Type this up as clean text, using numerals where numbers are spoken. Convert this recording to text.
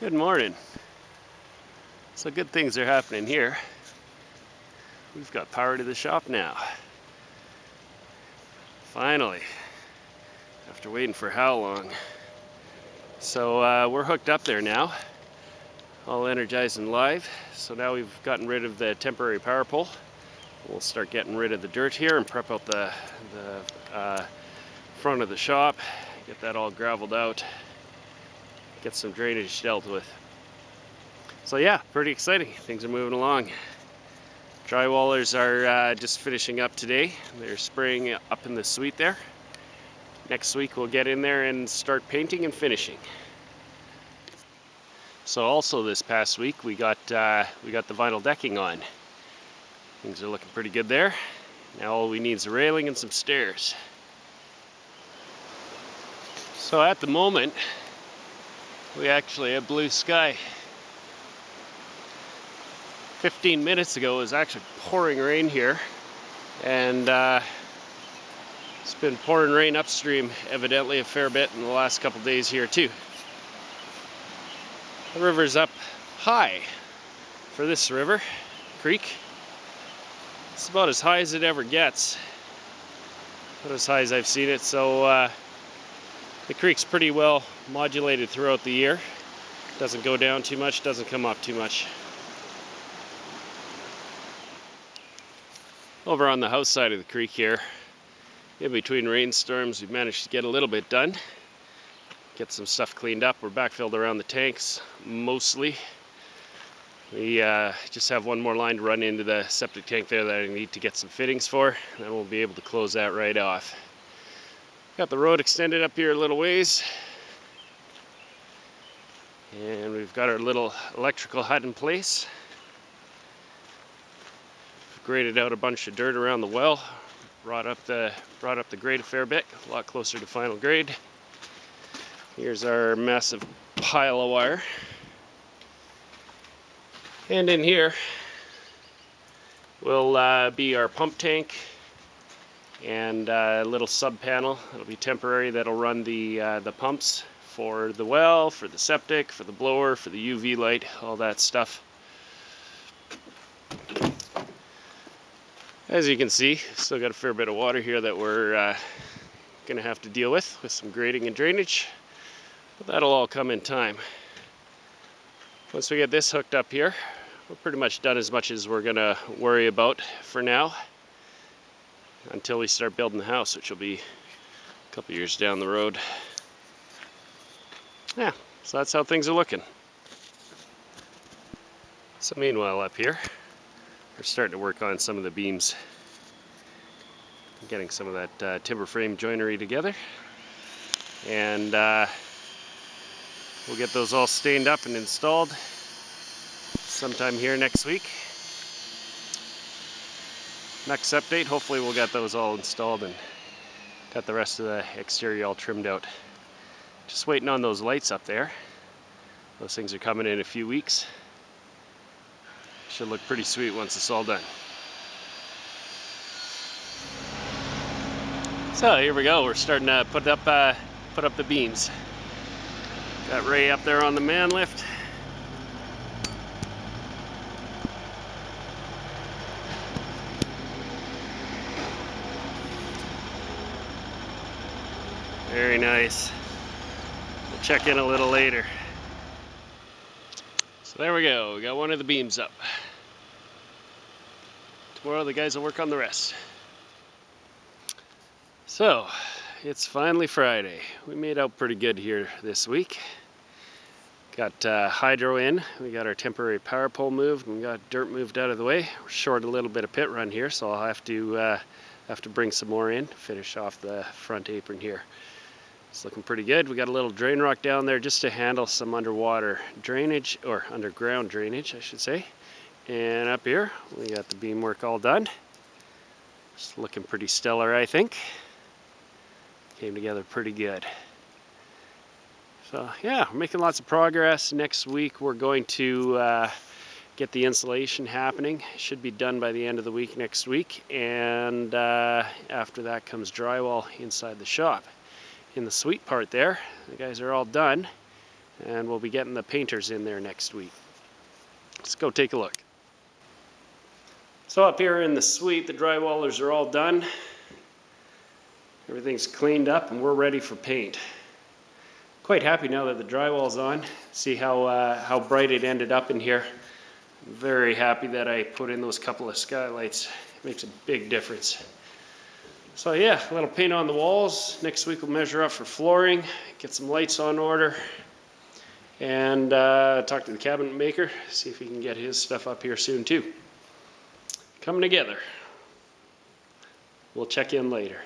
Good morning. So good things are happening here. We've got power to the shop now. Finally, after waiting for how long. So we're hooked up there now, all energized and live. So now we've gotten rid of the temporary power pole. We'll start getting rid of the dirt here and prep out the front of the shop, get that all graveled out, get some drainage dealt with. So yeah, pretty exciting. Things are moving along. Drywallers are just finishing up today. They're spraying up in the suite there. Next week we'll get in there and start painting and finishing. So also this past week we got the vinyl decking on. Things are looking pretty good there. Now all we need is a railing and some stairs. So at the moment we actually have blue sky. 15 minutes ago it was actually pouring rain here, and it's been pouring rain upstream evidently a fair bit in the last couple days here too. The river's up high for this creek. It's about as high as it ever gets, about as high as I've seen it. So the creek's pretty well modulated throughout the year. Doesn't go down too much, doesn't come up too much. Over on the house side of the creek here, in between rainstorms, we've managed to get a little bit done. Get some stuff cleaned up. We're backfilled around the tanks, mostly. We just have one more line to run into the septic tank there that I need to get some fittings for, and then we'll be able to close that right off. Got the road extended up here a little ways. And we've got our little electrical hut in place. Graded out a bunch of dirt around the well, brought up the grade a fair bit, a lot closer to final grade. Here's our massive pile of wire. And in here will be our pump tank and a little sub panel. It'll be temporary, that'll run the pumps for the well, for the septic, for the blower, for the UV light, all that stuff. As you can see, still got a fair bit of water here that we're gonna have to deal with some grading and drainage, but that'll all come in time. Once we get this hooked up here, we're pretty much done as much as we're gonna worry about for now, until we start building the house, which will be a couple years down the road. Yeah, so that's how things are looking. So meanwhile up here, we're starting to work on some of the beams, getting some of that timber frame joinery together, and we'll get those all stained up and installed sometime here next week. Next update, hopefully we'll get those all installed and got the rest of the exterior all trimmed out. Just waiting on those lights up there. Those things are coming in a few weeks. Should look pretty sweet once it's all done. So here we go. We're starting to put up the beams. Got Ray up there on the man lift. Very nice. We'll check in a little later. So there we go, we got one of the beams up. Tomorrow the guys will work on the rest. So, it's finally Friday. We made out pretty good here this week. Got hydro in, we got our temporary power pole moved, and we got dirt moved out of the way. We're short a little bit of pit run here, so I'll have to bring some more in, finish off the front apron here. It's looking pretty good. We got a little drain rock down there just to handle some underwater drainage, or underground drainage I should say. And up here we got the beam work all done. It's looking pretty stellar, I think. Came together pretty good. So yeah, we're making lots of progress. Next week we're going to get the insulation happening. It should be done by the end of the week next week, and after that comes drywall inside the shop. In the suite part there, the guys are all done, and we'll be getting the painters in there next week. Let's go take a look. So up here in the suite, the drywallers are all done. Everything's cleaned up and we're ready for paint. Quite happy now that the drywall's on. See how bright it ended up in here. I'm very happy that I put in those couple of skylights. It makes a big difference. So yeah, a little paint on the walls. Next week we'll measure up for flooring, get some lights on order, and talk to the cabinet maker, see if he can get his stuff up here soon too. Coming together. We'll check in later.